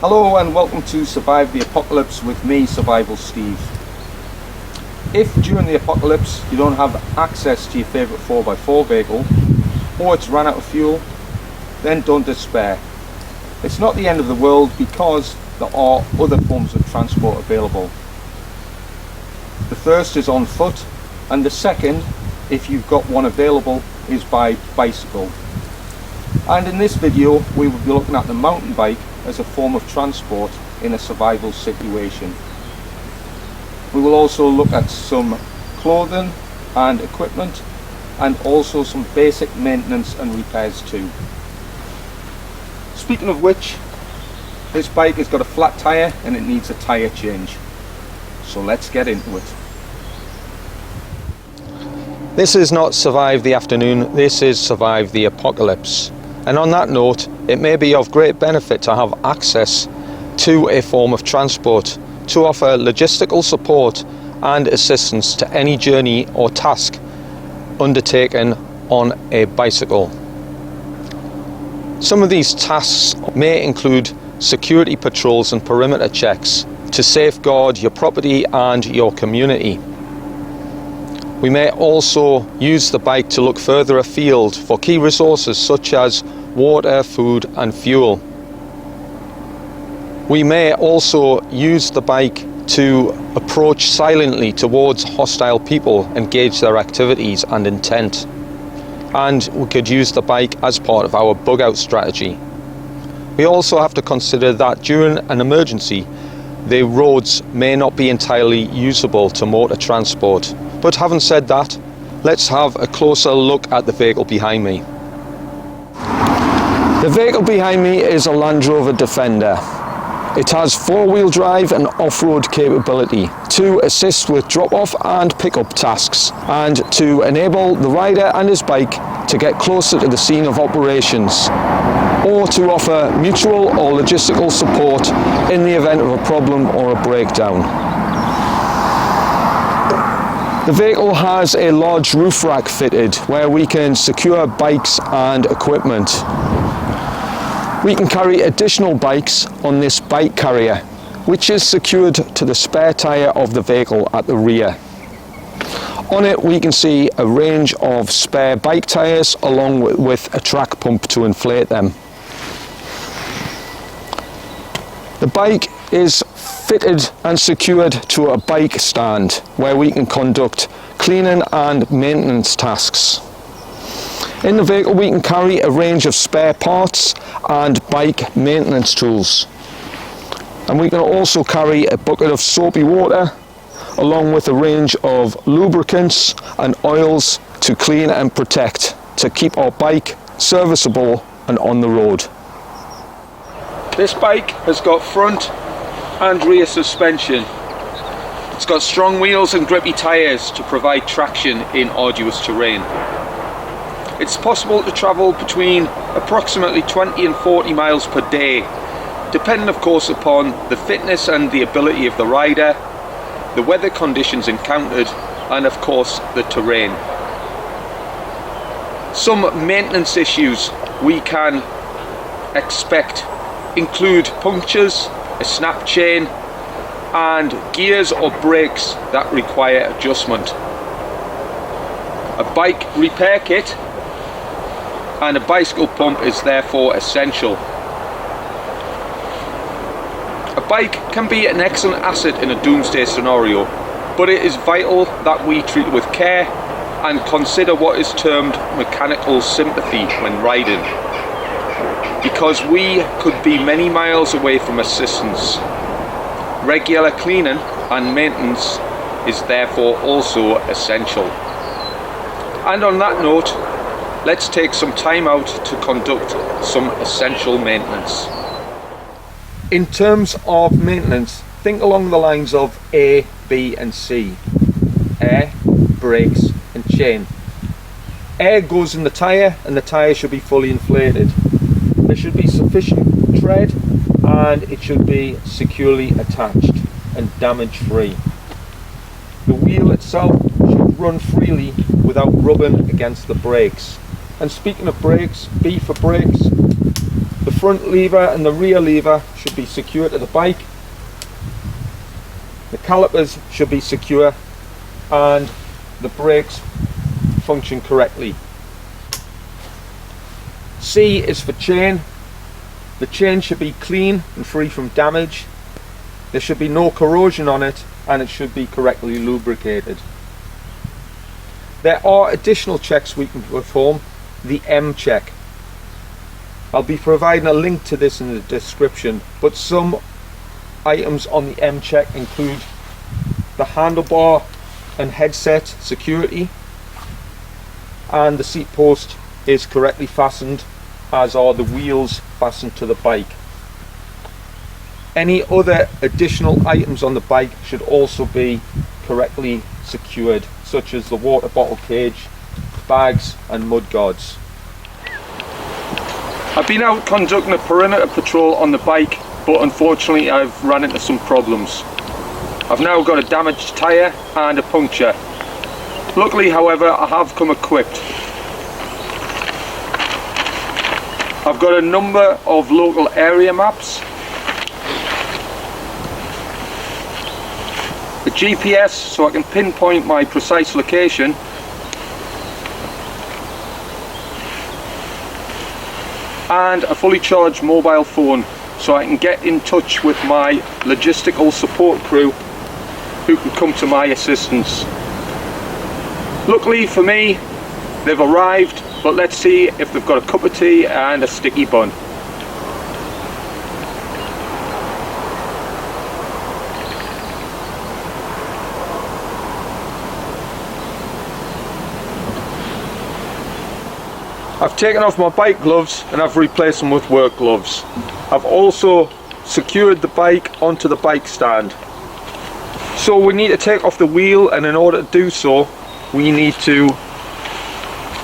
Hello and welcome to Survive the Apocalypse with me, Survival Steve. If during the apocalypse you don't have access to your favourite 4x4 vehicle, or it's run out of fuel, then don't despair. It's not the end of the world because there are other forms of transport available. The first is on foot, and the second, if you've got one available, is by bicycle. And in this video we will be looking at the mountain bike as a form of transport in a survival situation. We will also look at some clothing and equipment, and also some basic maintenance and repairs too. Speaking of which, this bike has got a flat tyre and it needs a tyre change. So let's get into it. This is not Survive the Afternoon, this is Survive the Apocalypse. And on that note, it may be of great benefit to have access to a form of transport to offer logistical support and assistance to any journey or task undertaken on a bicycle. Some of these tasks may include security patrols and perimeter checks to safeguard your property and your community. We may also use the bike to look further afield for key resources such as water, food and fuel. We may also use the bike to approach silently towards hostile people and gauge their activities and intent. And we could use the bike as part of our bug out strategy. We also have to consider that during an emergency, the roads may not be entirely usable to motor transport. But having said that, let's have a closer look at the vehicle behind me. The vehicle behind me is a Land Rover Defender. It has four-wheel drive and off-road capability to assist with drop-off and pick-up tasks, and to enable the rider and his bike to get closer to the scene of operations, or to offer mutual or logistical support in the event of a problem or a breakdown. The vehicle has a large roof rack fitted where we can secure bikes and equipment. We can carry additional bikes on this bike carrier, which is secured to the spare tyre of the vehicle at the rear. On it we can see a range of spare bike tyres along with a track pump to inflate them. The bike is fitted and secured to a bike stand where we can conduct cleaning and maintenance tasks. In the vehicle we can carry a range of spare parts and bike maintenance tools. And we can also carry a bucket of soapy water along with a range of lubricants and oils to clean and protect, to keep our bike serviceable and on the road. This bike has got front and rear suspension. It's got strong wheels and grippy tyres to provide traction in arduous terrain. It's possible to travel between approximately 20 and 40 miles per day, depending of course upon the fitness and the ability of the rider, the weather conditions encountered, and of course the terrain. Some maintenance issues we can expect include punctures, a snap chain, and gears or brakes that require adjustment. A bike repair kit and a bicycle pump is therefore essential. A bike can be an excellent asset in a doomsday scenario, but it is vital that we treat it with care and consider what is termed mechanical sympathy when riding, because we could be many miles away from assistance. Regular cleaning and maintenance is therefore also essential. And on that note, let's take some time out to conduct some essential maintenance. In terms of maintenance, think along the lines of A, B and C. Air, brakes and chain. Air goes in the tyre and the tyre should be fully inflated. There should be sufficient tread and it should be securely attached and damage free. The wheel itself should run freely without rubbing against the brakes. And speaking of brakes, B for brakes, the front lever and the rear lever should be secure to the bike. The calipers should be secure and the brakes function correctly. C is for chain. The chain should be clean and free from damage. There should be no corrosion on it and it should be correctly lubricated. There are additional checks we can perform. The M check. I'll be providing a link to this in the description, but some items on the M check include the handlebar and headset security, and the seat post is correctly fastened, as are the wheels fastened to the bike. Any other additional items on the bike should also be correctly secured, such as the water bottle cage, bags and mud guards. I've been out conducting a perimeter patrol on the bike, but unfortunately I've run into some problems. I've now got a damaged tyre and a puncture. Luckily, however, I have come equipped. I've got a number of local area maps, a GPS so I can pinpoint my precise location, and a fully charged mobile phone so I can get in touch with my logistical support crew who can come to my assistance. Luckily for me, they've arrived, but let's see if they've got a cup of tea and a sticky bun. I've taken off my bike gloves and I've replaced them with work gloves. I've also secured the bike onto the bike stand. So we need to take off the wheel, and in order to do so we need to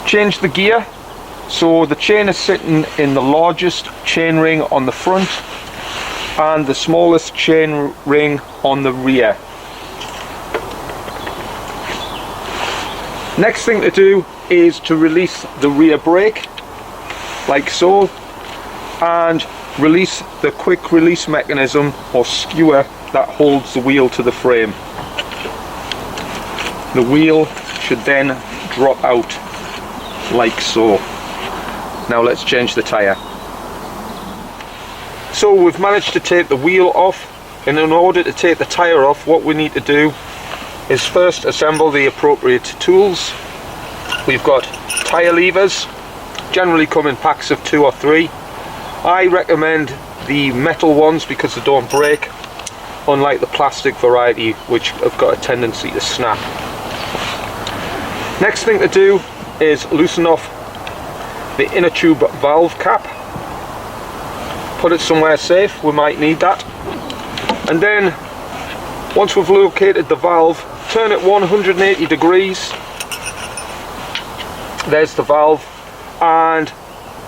change the gear. So the chain is sitting in the largest chain ring on the front and the smallest chain ring on the rear. Next thing to do is to release the rear brake, like so, and release the quick release mechanism or skewer that holds the wheel to the frame. The wheel should then drop out like so. Now let's change the tyre. So we've managed to take the wheel off, and in order to take the tyre off, what we need to do is first assemble the appropriate tools. We've got tyre levers, generally come in packs of 2 or 3. I recommend the metal ones because they don't break, unlike the plastic variety which have got a tendency to snap. Next thing to do is loosen off the inner tube valve cap. Put it somewhere safe, we might need that. And then once we've located the valve, turn it 180 degrees. There's the valve, and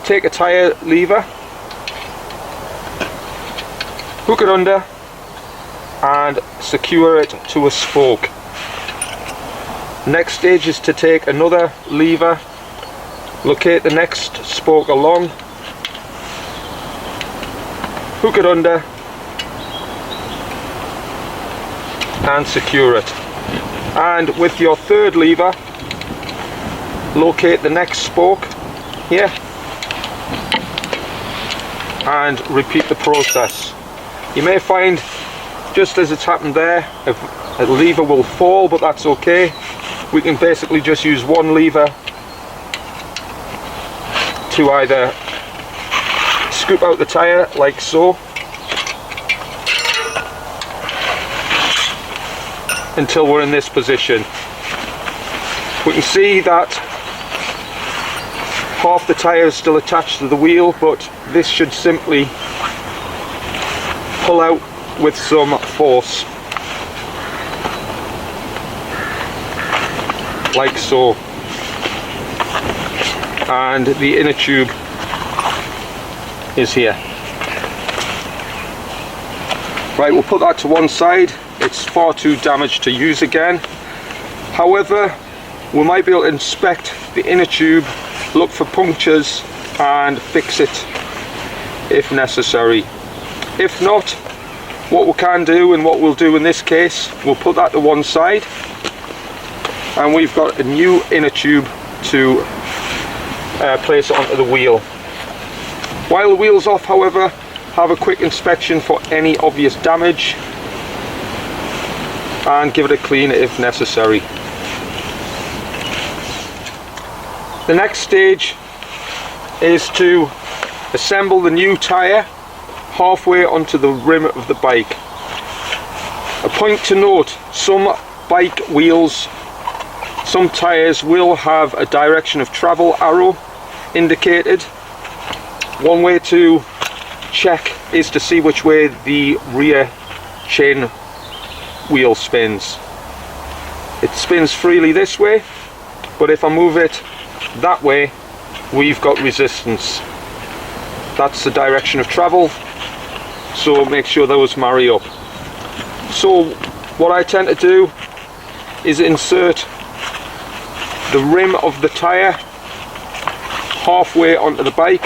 take a tyre lever, hook it under and secure it to a spoke. Next stage is to take another lever, locate the next spoke along, hook it under and secure it. And with your third lever, locate the next spoke here and repeat the process. You may find, just as it's happened there, a lever will fall, but that's okay. We can basically just use one lever to either scoop out the tyre like so until we're in this position. We can see that half the tyre is still attached to the wheel, but this should simply pull out with some force, like so, and the inner tube is here. Right, we'll put that to one side. It's far too damaged to use again. However, we might be able to inspect the inner tube, look for punctures and fix it. if necessary. If not, what we can do, and what we'll do in this case, we'll put that to one side, and we've got a new inner tube to place it onto the wheel. While the wheel's off, however, have a quick inspection for any obvious damage and give it a clean if necessary. The next stage is to assemble the new tyre halfway onto the rim of the bike. A point to note, some bike wheels, some tyres will have a direction of travel arrow indicated. One way to check is to see which way the rear chain wheel spins. It spins freely this way, but if I move it that way, we've got resistance. That's the direction of travel, so make sure those marry up. So what I tend to do is insert the rim of the tyre halfway onto the bike,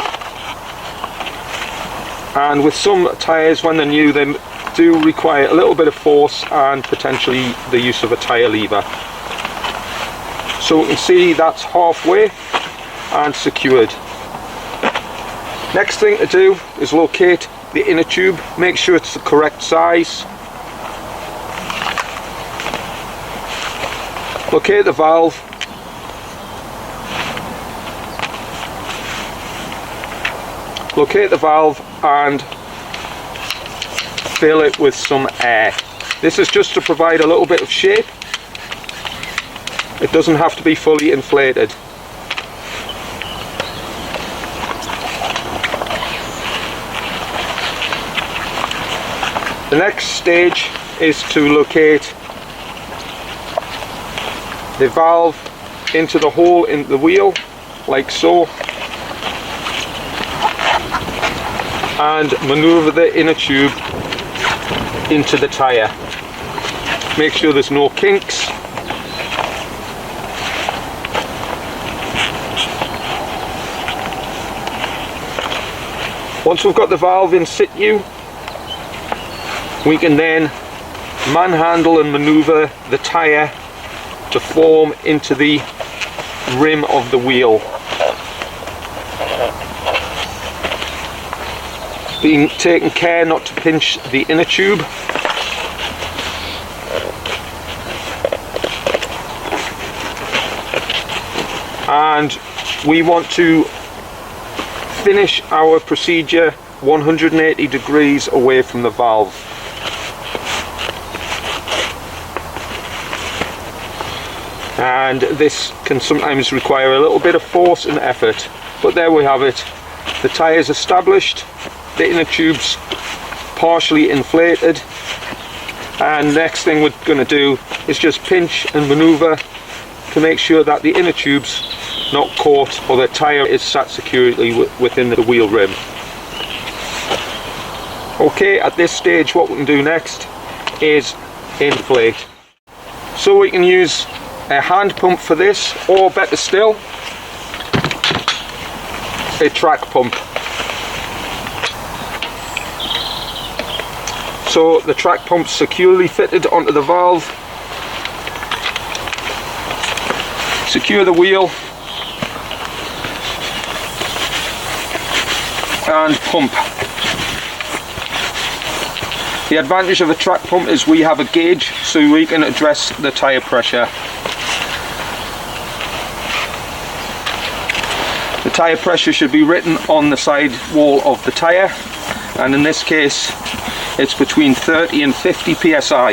and with some tyres, when they're new, they do require a little bit of force and potentially the use of a tyre lever. So we can see that's halfway and secured. Next thing to do is locate the inner tube, make sure it's the correct size. Locate the valve. Locate the valve and fill it with some air. This is just to provide a little bit of shape. It doesn't have to be fully inflated. The next stage is to locate the valve into the hole in the wheel, like so, and maneuver the inner tube into the tyre. Make sure there's no kinks. Once we've got the valve in situ, we can then manhandle and maneuver the tyre to form into the rim of the wheel. Being taken care not to pinch the inner tube. And we want to finish our procedure 180 degrees away from the valve. And this can sometimes require a little bit of force and effort, but there we have it. The tyre is established, the inner tube's partially inflated, and next thing we're going to do is just pinch and maneuver to make sure that the inner tube's not caught or the tyre is sat securely within the wheel rim. Okay, at this stage what we can do next is inflate. So we can use a hand pump for this, or better still, a track pump. So the track pump's securely fitted onto the valve. Secure the wheel and pump. The advantage of a track pump is we have a gauge so we can address the tyre pressure. The tyre pressure should be written on the side wall of the tyre, and in this case it's between 30 and 50 psi.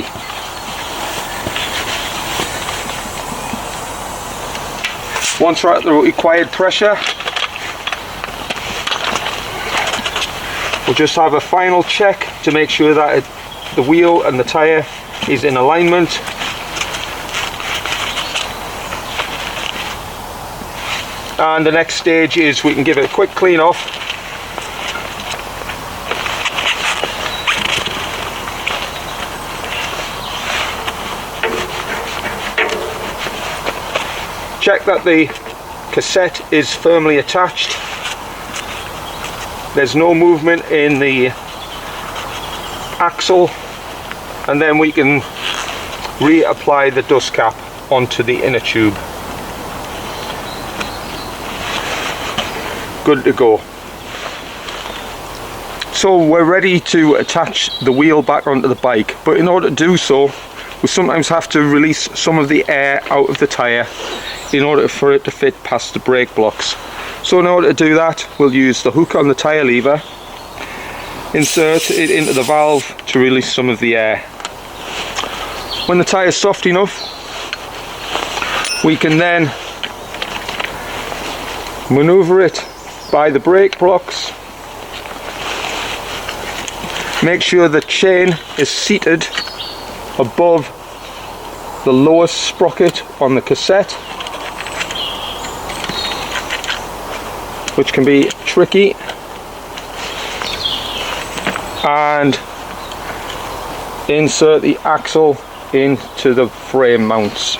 Once we're at the required pressure, we'll just have a final check to make sure that the wheel and the tyre is in alignment. And the next stage is we can give it a quick clean off. Check that the cassette is firmly attached. there's no movement in the axle, and then we can reapply the dust cap onto the inner tube. Good to go. So we're ready to attach the wheel back onto the bike, but in order to do so we sometimes have to release some of the air out of the tyre in order for it to fit past the brake blocks. So in order to do that, we'll use the hook on the tyre lever, insert it into the valve to release some of the air. When the tyre is soft enough, we can then manoeuvre it by the brake blocks. Make sure the chain is seated above the lowest sprocket on the cassette, which can be tricky, and insert the axle into the frame mounts.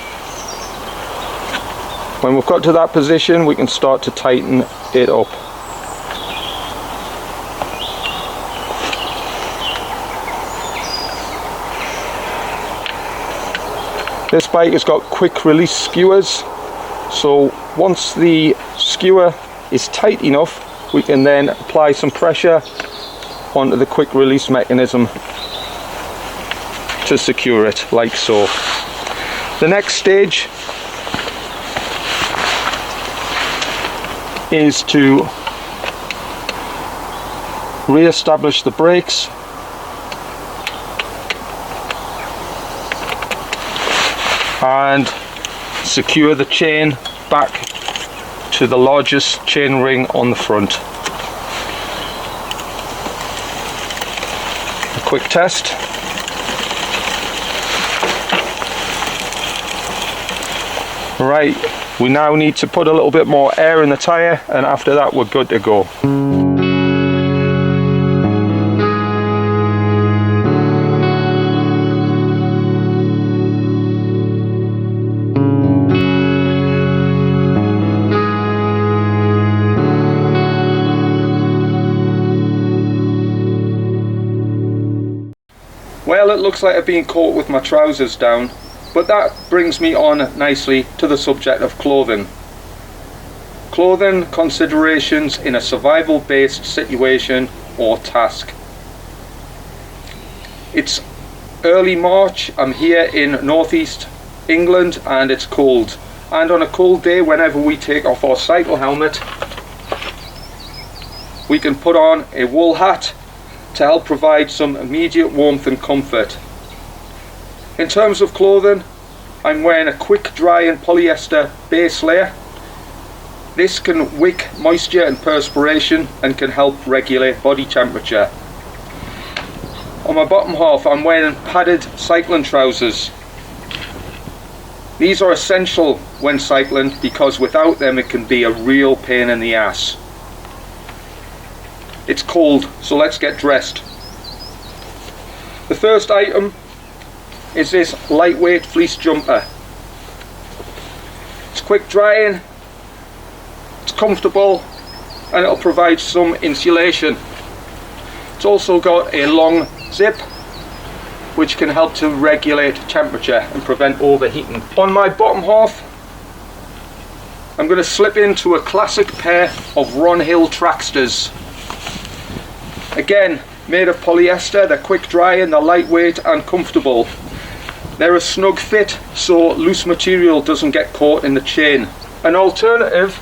When we've got to that position, we can start to tighten it up. This bike has got quick release skewers, so once the skewer is tight enough, we can then apply some pressure onto the quick release mechanism to secure it, like so. The next stage is to re-establish the brakes and secure the chain back to the largest chain ring on the front. A quick test. Right, we now need to put a little bit more air in the tyre, and after that we're good to go. Well, it looks like I've been caught with my trousers down, but that brings me on nicely to the subject of clothing. Clothing considerations in a survival-based situation or task. It's early March, I'm here in northeast England and it's cold. And on a cold day, whenever we take off our cycle helmet, we can put on a wool hat to help provide some immediate warmth and comfort. In terms of clothing, I'm wearing a quick drying polyester base layer. This can wick moisture and perspiration and can help regulate body temperature. On my bottom half, I'm wearing padded cycling trousers. These are essential when cycling because without them it can be a real pain in the ass. It's cold, so let's get dressed. The first item is this lightweight fleece jumper. It's quick drying, it's comfortable, and it'll provide some insulation. It's also got a long zip which can help to regulate temperature and prevent overheating. On my bottom half, I'm going to slip into a classic pair of Ron Hill Tracksters. Again, made of polyester, they're quick drying, they're lightweight and comfortable. They're a snug fit, so loose material doesn't get caught in the chain. An alternative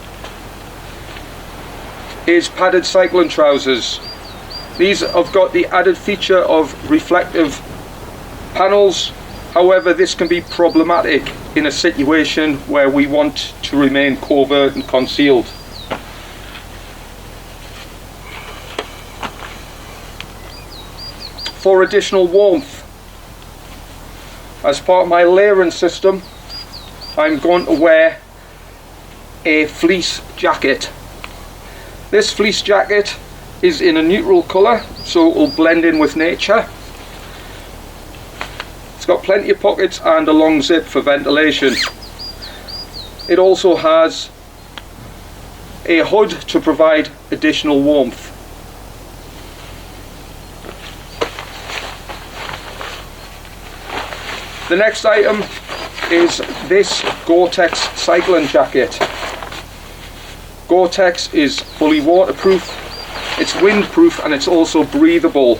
is padded cycling trousers. These have got the added feature of reflective panels. However, this can be problematic in a situation where we want to remain covert and concealed. For additional warmth, as part of my layering system, I'm going to wear a fleece jacket. This fleece jacket is in a neutral colour, so it will blend in with nature. It's got plenty of pockets and a long zip for ventilation. It also has a hood to provide additional warmth. The next item is this Gore-Tex cycling jacket. Gore-Tex is fully waterproof, it's windproof, and it's also breathable.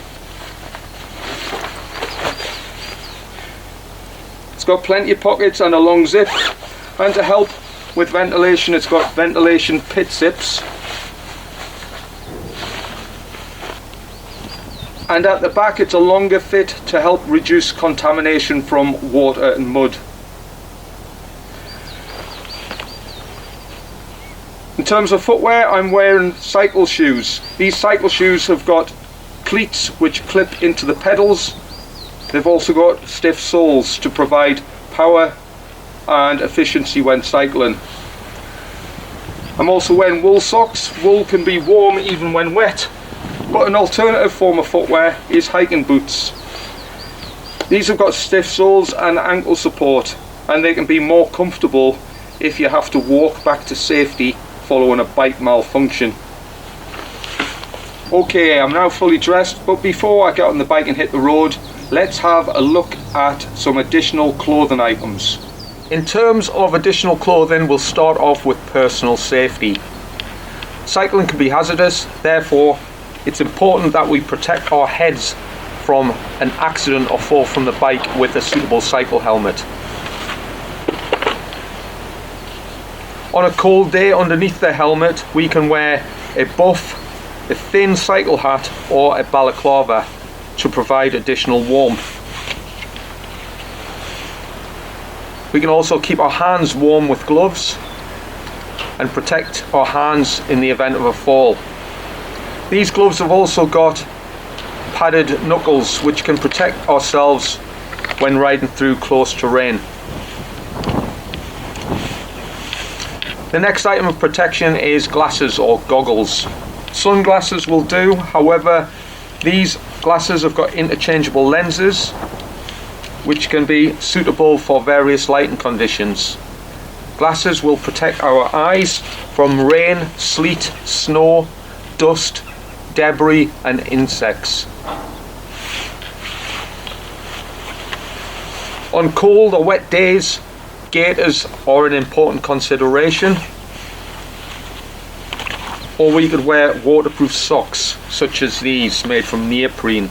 It's got plenty of pockets and a long zip, and to help with ventilation it's got ventilation pit zips. And at the back it's a longer fit to help reduce contamination from water and mud. In terms of footwear, I'm wearing cycle shoes. These cycle shoes have got cleats which clip into the pedals. They've also got stiff soles to provide power and efficiency when cycling. I'm also wearing wool socks. Wool can be warm even when wet, but an alternative form of footwear is hiking boots. These have got stiff soles and ankle support, and they can be more comfortable if you have to walk back to safety following a bike malfunction. Okay, I'm now fully dressed, but before I get on the bike and hit the road, let's have a look at some additional clothing items. In terms of additional clothing, we'll start off with personal safety. Cycling can be hazardous, therefore it's important that we protect our heads from an accident or fall from the bike with a suitable cycle helmet. On a cold day, underneath the helmet we can wear a buff, a thin cycle hat or a balaclava to provide additional warmth. We can also keep our hands warm with gloves and protect our hands in the event of a fall. These gloves have also got padded knuckles which can protect ourselves when riding through close terrain. The next item of protection is glasses or goggles. Sunglasses will do, however these glasses have got interchangeable lenses which can be suitable for various lighting conditions. Glasses will protect our eyes from rain, sleet, snow, dust, debris and insects. On cold or wet days, gaiters are an important consideration, or we could wear waterproof socks such as these made from neoprene.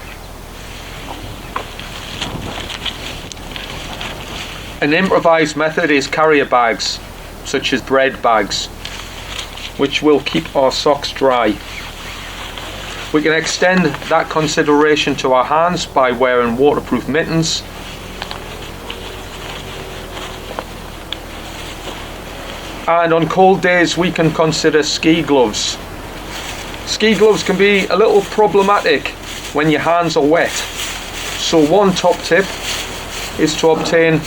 An improvised method is carrier bags such as bread bags which will keep our socks dry. We can extend that consideration to our hands by wearing waterproof mittens. And on cold days we can consider ski gloves. Ski gloves can be a little problematic when your hands are wet. So one top tip is to obtain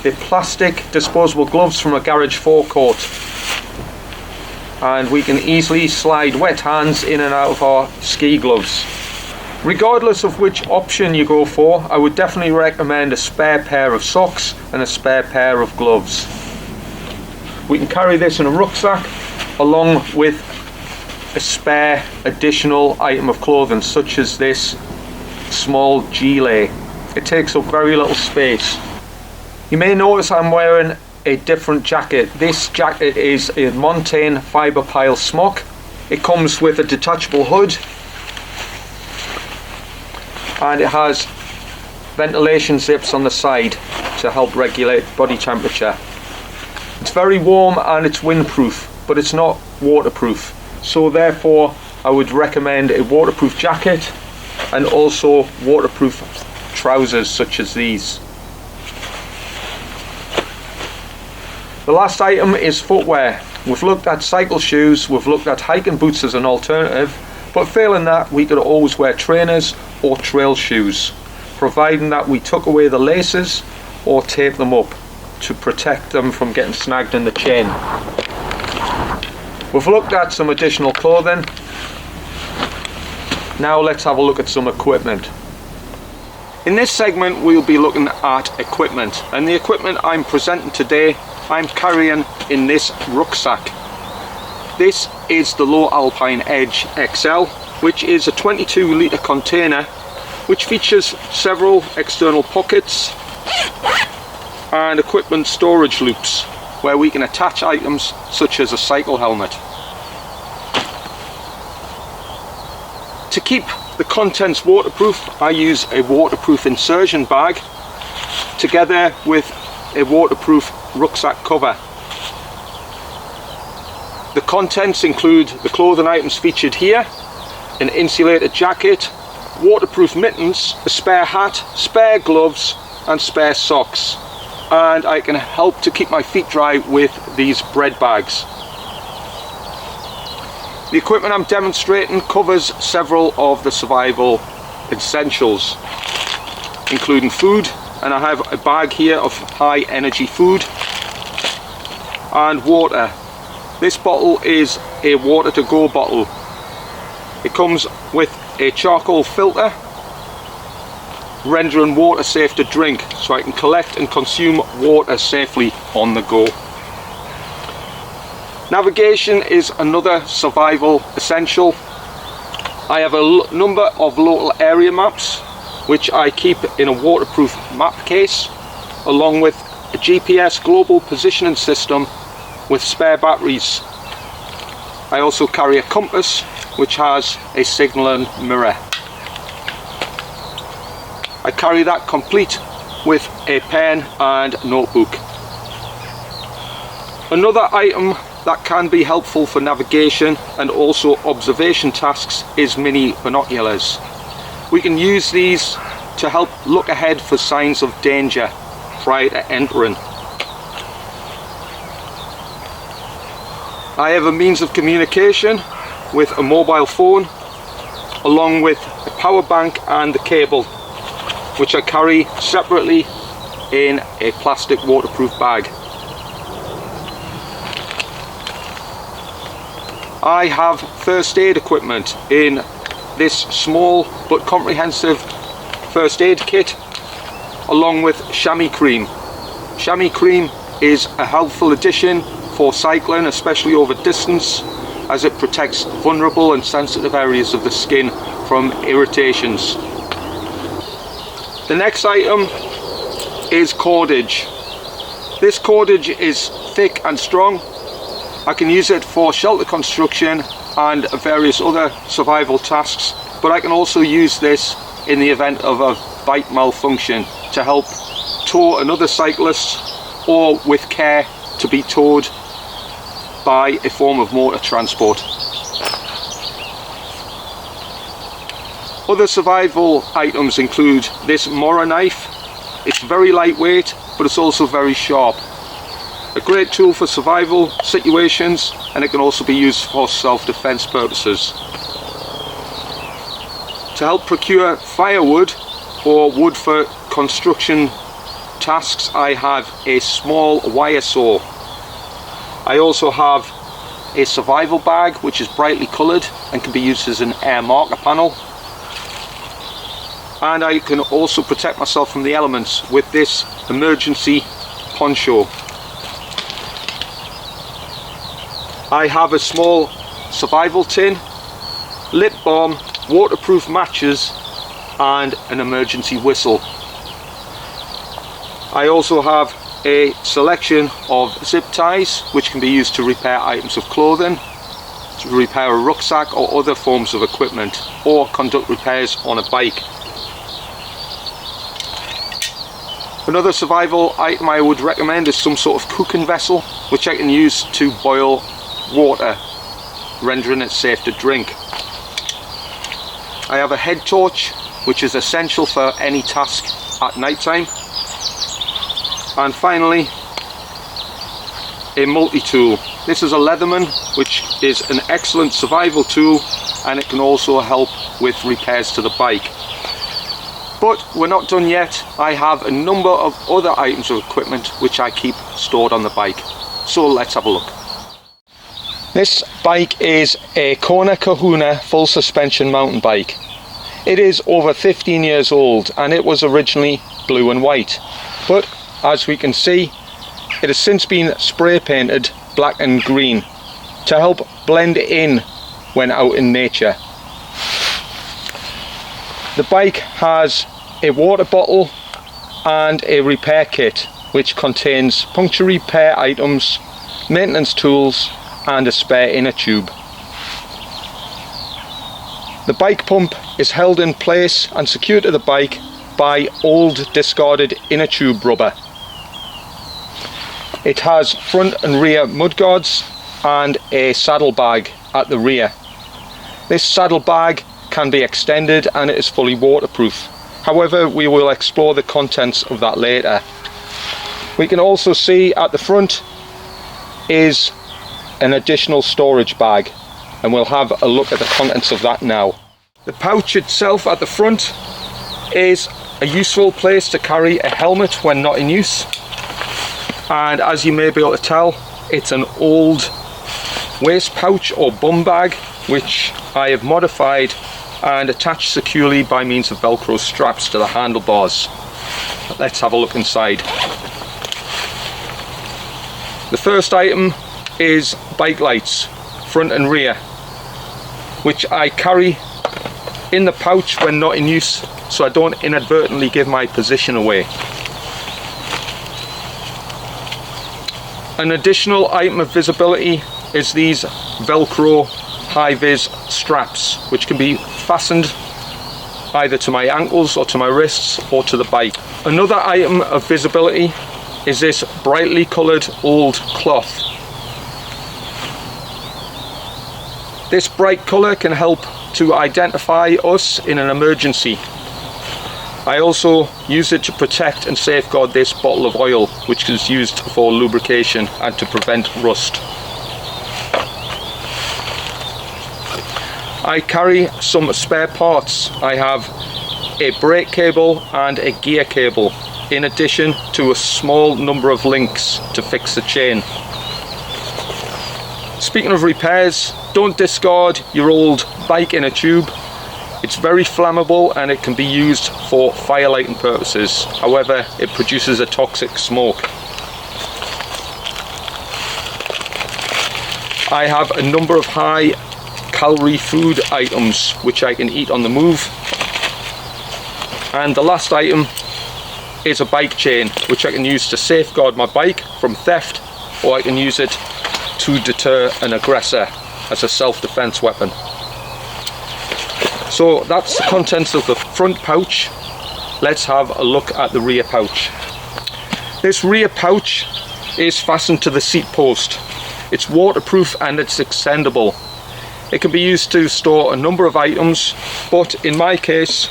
the plastic disposable gloves from a garage forecourt. And we can easily slide wet hands in and out of our ski gloves. Regardless of which option you go for, I would definitely recommend a spare pair of socks and a spare pair of gloves. We can carry this in a rucksack along with a spare additional item of clothing such as this small gilet. It takes up very little space. You may notice I'm wearing a different jacket. This jacket is a Montane fibre pile smock. It comes with a detachable hood and it has ventilation zips on the side to help regulate body temperature. It's very warm and it's windproof, but it's not waterproof, so therefore I would recommend a waterproof jacket and also waterproof trousers such as these. The last item is footwear. We've looked at cycle shoes, we've looked at hiking boots as an alternative, but failing that we could always wear trainers or trail shoes, providing that we tuck away the laces or tape them up to protect them from getting snagged in the chain. We've looked at some additional clothing. Now let's have a look at some equipment. In this segment we'll be looking at equipment, and the equipment I'm presenting today I'm carrying in this rucksack. This is the Low Alpine Edge XL, which is a 22 litre container which features several external pockets and equipment storage loops where we can attach items such as a cycle helmet. To keep the contents waterproof, I use a waterproof insertion bag together with a waterproof rucksack cover. The contents include the clothing items featured here, an insulated jacket, waterproof mittens, a spare hat, spare gloves and spare socks. And I can help to keep my feet dry with these bread bags. The equipment I'm demonstrating covers several of the survival essentials, including food, and I have a bag here of high energy food, and water. This bottle is a water to go bottle. It comes with a charcoal filter, rendering water safe to drink, so I can collect and consume water safely on the go. Navigation is another survival essential. I have a number of local area maps which I keep in a waterproof map case, along with a GPS global positioning system with spare batteries. I also carry a compass which has a signalling mirror. I carry that complete with a pen and notebook. Another item that can be helpful for navigation and also observation tasks is mini binoculars. We can use these to help look ahead for signs of danger prior to entering. I have a means of communication with a mobile phone, along with a power bank and the cable, which I carry separately in a plastic waterproof bag. I have first aid equipment in this small but comprehensive first aid kit, along with chamois cream. Chamois cream is a helpful addition for cycling, especially over distance, as it protects vulnerable and sensitive areas of the skin from irritations. The next item is cordage. This cordage is thick and strong. I can use it for shelter construction and various other survival tasks, but I can also use this in the event of a bike malfunction to help tow another cyclist, or with care to be towed by a form of motor transport. Other survival items include this Mora knife. It's very lightweight, but it's also very sharp. A great tool for survival situations, and it can also be used for self-defense purposes. To help procure firewood or wood for construction tasks, I have a small wire saw. I also have a survival bag which is brightly coloured and can be used as an air marker panel. And I can also protect myself from the elements with this emergency poncho. I have a small survival tin, lip balm, waterproof matches and an emergency whistle. I also have a selection of zip ties which can be used to repair items of clothing, to repair a rucksack or other forms of equipment, or conduct repairs on a bike. Another survival item I would recommend is some sort of cooking vessel which I can use to boil water, rendering it safe to drink. I have a head torch which is essential for any task at night time. And finally, a multi-tool. This is a Leatherman, which is an excellent survival tool, and it can also help with repairs to the bike. But we're not done yet. I have a number of other items of equipment which I keep stored on the bike. So let's have a look. This bike is a Kona Kahuna full suspension mountain bike. It is over 15 years old and it was originally blue and white. But as we can see, it has since been spray painted black and green to help blend in when out in nature. The bike has a water bottle and a repair kit which contains puncture repair items, maintenance tools and a spare inner tube. The bike pump is held in place and secured to the bike by old discarded inner tube rubber. It has front and rear mudguards and a saddle bag at the rear. This saddle bag can be extended and it is fully waterproof. However, we will explore the contents of that later. We can also see at the front is an additional storage bag, and we'll have a look at the contents of that now. The pouch itself at the front is a useful place to carry a helmet when not in use, and as you may be able to tell, it's an old waist pouch or bum bag which I have modified and attached securely by means of Velcro straps to the handlebars. Let's have a look inside. The first item is bike lights, front and rear, which I carry in the pouch when not in use so I don't inadvertently give my position away. An additional item of visibility is these Velcro high-vis straps, which can be fastened either to my ankles or to my wrists or to the bike. Another item of visibility is this brightly coloured old cloth. This bright colour can help to identify us in an emergency. I also use it to protect and safeguard this bottle of oil, which is used for lubrication and to prevent rust. I carry some spare parts. I have a brake cable and a gear cable, in addition to a small number of links to fix the chain. Speaking of repairs, don't discard your old bike inner tube. It's very flammable and it can be used for fire lighting purposes. However, it produces a toxic smoke. I have a number of high calorie food items which I can eat on the move. And the last item is a bike chain, which I can use to safeguard my bike from theft, or I can use it to deter an aggressor as a self-defense weapon. So that's the contents of the front pouch. Let's have a look at the rear pouch. This rear pouch is fastened to the seat post. It's waterproof and it's extendable. It can be used to store a number of items, but in my case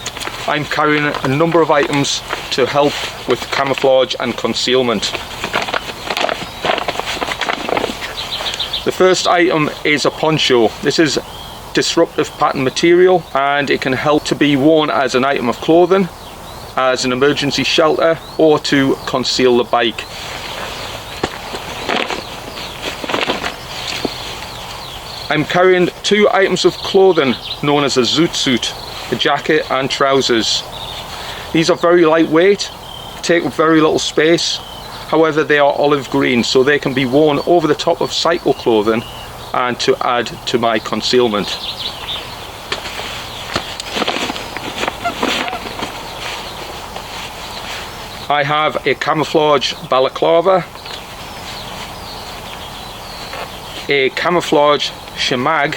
I'm carrying a number of items to help with camouflage and concealment. The first item is a poncho. This is disruptive pattern material and it can help to be worn as an item of clothing, as an emergency shelter, or to conceal the bike. I'm carrying two items of clothing known as a zoot suit, a jacket and trousers. These are very lightweight, take up very little space. However, they are olive green, so they can be worn over the top of cycle clothing and to add to my concealment. I have a camouflage balaclava, a camouflage shemag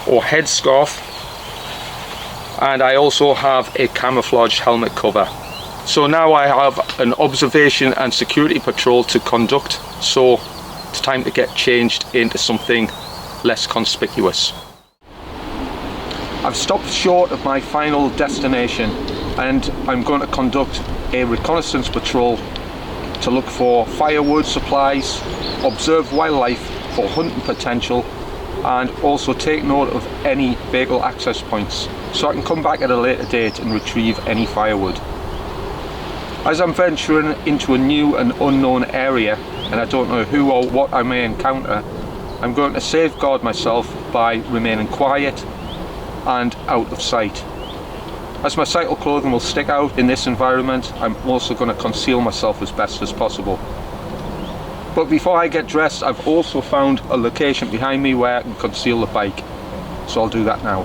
or headscarf, and I also have a camouflage helmet cover. So now I have an observation and security patrol to conduct, so it's time to get changed into something less conspicuous. I've stopped short of my final destination and I'm going to conduct a reconnaissance patrol to look for firewood supplies, observe wildlife for hunting potential, and also take note of any vehicle access points so I can come back at a later date and retrieve any firewood. As I'm venturing into a new and unknown area and I don't know who or what I may encounter, I'm going to safeguard myself by remaining quiet and out of sight. As my cycle clothing will stick out in this environment, I'm also going to conceal myself as best as possible. But before I get dressed, I've also found a location behind me where I can conceal the bike, so I'll do that now.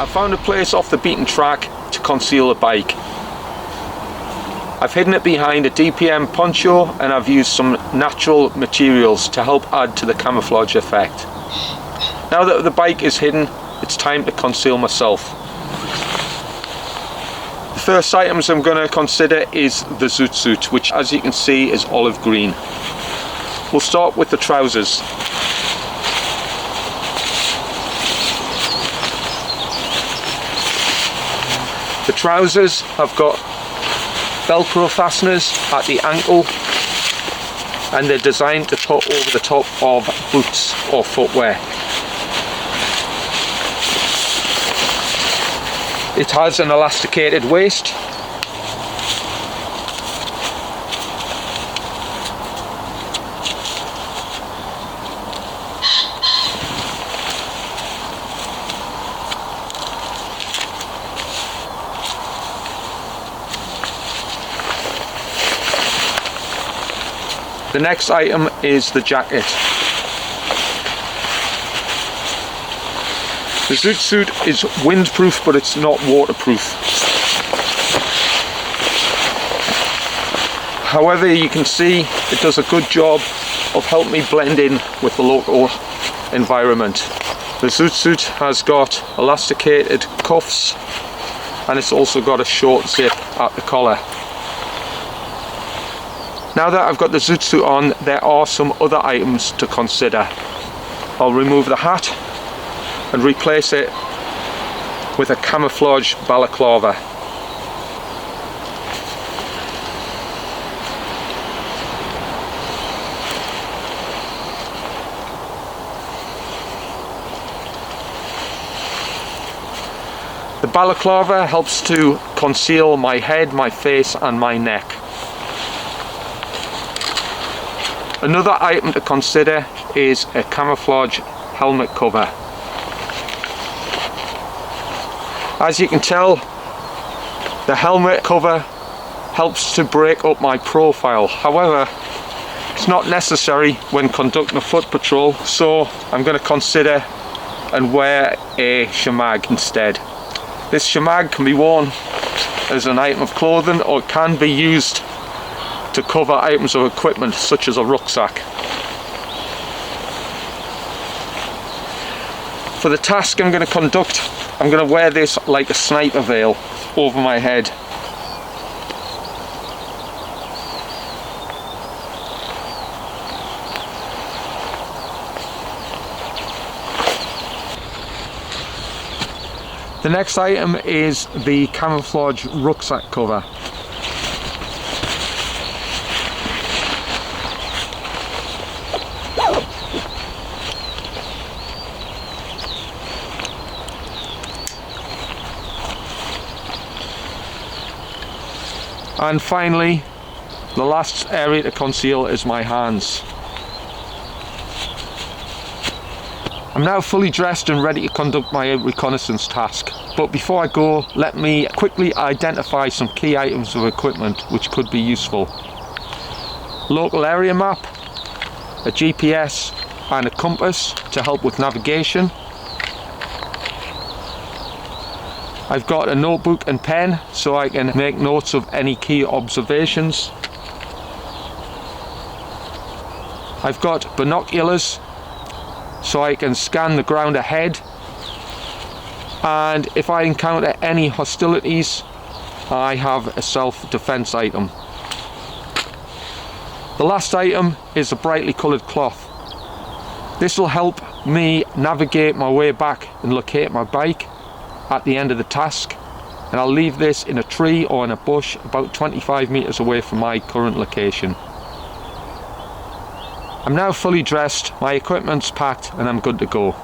I found a place off the beaten track to conceal the bike. I've hidden it behind a DPM poncho and I've used some natural materials to help add to the camouflage effect. Now that the bike is hidden, it's time to conceal myself. The first items I'm going to consider is the zoot suit, which as you can see is olive green. We'll start with the trousers. The trousers have got Velcro fasteners at the ankle and they're designed to put over the top of boots or footwear. It has an elasticated waist. The next item is the jacket. The zoot suit is windproof, but it's not waterproof. However, you can see it does a good job of helping me blend in with the local environment. The zoot suit has got elasticated cuffs and it's also got a short zip at the collar. Now that I've got the zoot suit on, there are some other items to consider. I'll remove the hat and replace it with a camouflage balaclava. The balaclava helps to conceal my head, my face and my neck. Another item to consider is a camouflage helmet cover. As you can tell, the helmet cover helps to break up my profile. However, it's not necessary when conducting a foot patrol, so I'm going to consider and wear a shamag instead. This shamag can be worn as an item of clothing or it can be used to cover items of equipment such as a rucksack. For the task I'm going to conduct, I'm going to wear this like a sniper veil over my head. The next item is the camouflage rucksack cover. And finally, the last area to conceal is my hands. I'm now fully dressed and ready to conduct my reconnaissance task. But before I go, let me quickly identify some key items of equipment which could be useful. Local area map, a GPS and a compass to help with navigation. I've got a notebook and pen so I can make notes of any key observations. I've got binoculars so I can scan the ground ahead, and if I encounter any hostilities I have a self-defense item. The last item is a brightly coloured cloth. This will help me navigate my way back and locate my bike at the end of the task, and I'll leave this in a tree or in a bush about 25 meters away from my current location. I'm now fully dressed, my equipment's packed and I'm good to go.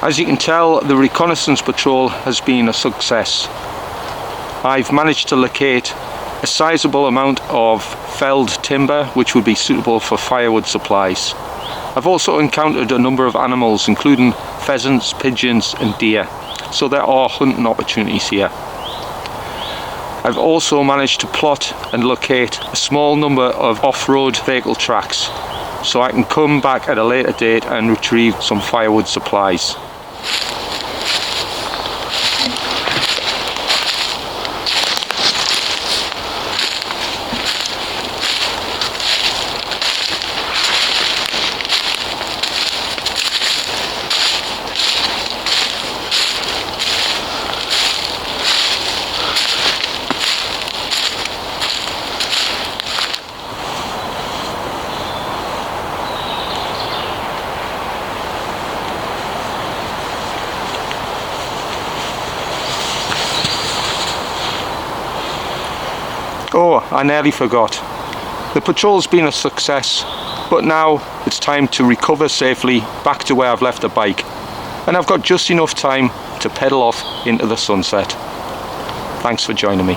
As you can tell, the reconnaissance patrol has been a success. I've managed to locate a sizable amount of felled timber which would be suitable for firewood supplies. I've also encountered a number of animals, including pheasants, pigeons and deer, so there are hunting opportunities here. I've also managed to plot and locate a small number of off-road vehicle tracks, so I can come back at a later date and retrieve some firewood supplies. Oh, I nearly forgot. The patrol's been a success, but now it's time to recover safely back to where I've left the bike. And I've got just enough time to pedal off into the sunset. Thanks for joining me.